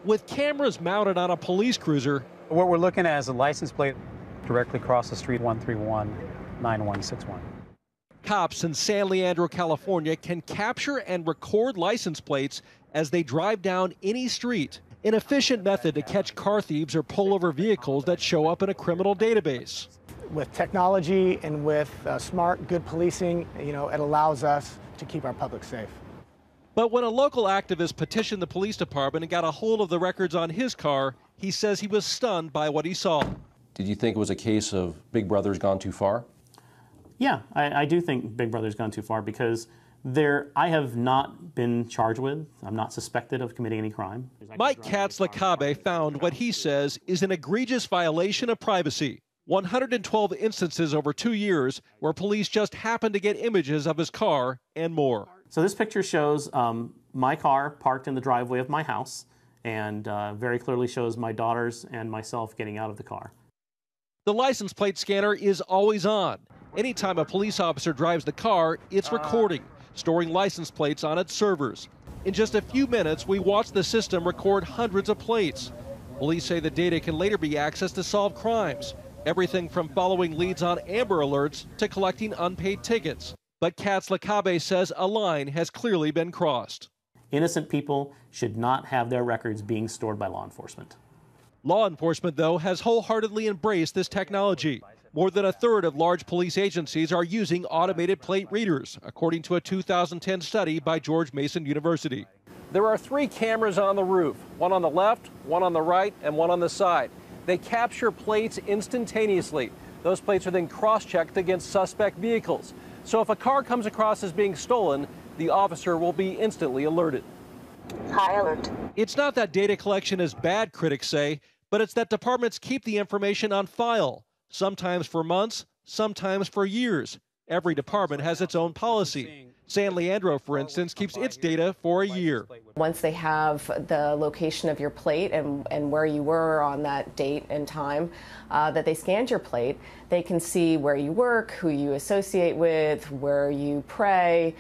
With cameras mounted on a police cruiser, what we're looking at is a license plate directly across the street, 131-9161. Cops in San Leandro, California can capture and record license plates as they drive down any street. An efficient method to catch car thieves or pull over vehicles that show up in a criminal database. With technology and with smart, good policing, it allows us to keep our public safe. But when a local activist petitioned the police department and got a hold of the records on his car, he says he was stunned by what he saw. Did you think it was a case of Big Brother's gone too far? Yeah, I do think Big Brother's gone too far because I have not been charged with, I'm not suspected of committing any crime. Mike Katz-Lakabe found what he says is an egregious violation of privacy. 112 instances over 2 years where police just happened to get images of his car and more. So this picture shows my car parked in the driveway of my house and very clearly shows my daughters and myself getting out of the car. The license plate scanner is always on. Anytime a police officer drives the car, it's recording, storing license plates on its servers. In just a few minutes, we watch the system record hundreds of plates. Police say the data can later be accessed to solve crimes. Everything from following leads on Amber Alerts to collecting unpaid tickets. But Katz-Lakabe says a line has clearly been crossed. Innocent people should not have their records being stored by law enforcement. Law enforcement, though, has wholeheartedly embraced this technology. More than a third of large police agencies are using automated plate readers, according to a 2010 study by George Mason University. There are 3 cameras on the roof, one on the left, one on the right, and one on the side. They capture plates instantaneously. Those plates are then cross-checked against suspect vehicles. So if a car comes across as being stolen, the officer will be instantly alerted. High alert. It's not that data collection is bad, critics say, but it's that departments keep the information on file, sometimes for months, sometimes for years. Every department has its own policy. San Leandro, for instance, keeps its data for a year. Once they have the location of your plate and where you were on that date and time that they scanned your plate, they can see where you work, who you associate with, where you pray,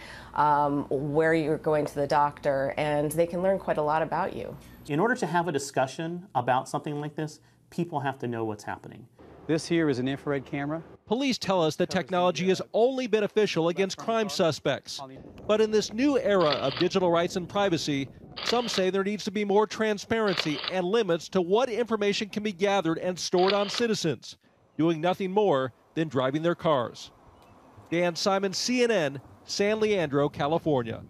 where you're going to the doctor, and they can learn quite a lot about you. In order to have a discussion about something like this, people have to know what's happening. This here is an infrared camera. Police tell us that technology is only beneficial against crime suspects. But in this new era of digital rights and privacy, some say there needs to be more transparency and limits to what information can be gathered and stored on citizens, doing nothing more than driving their cars. Dan Simon, CNN, San Leandro, California.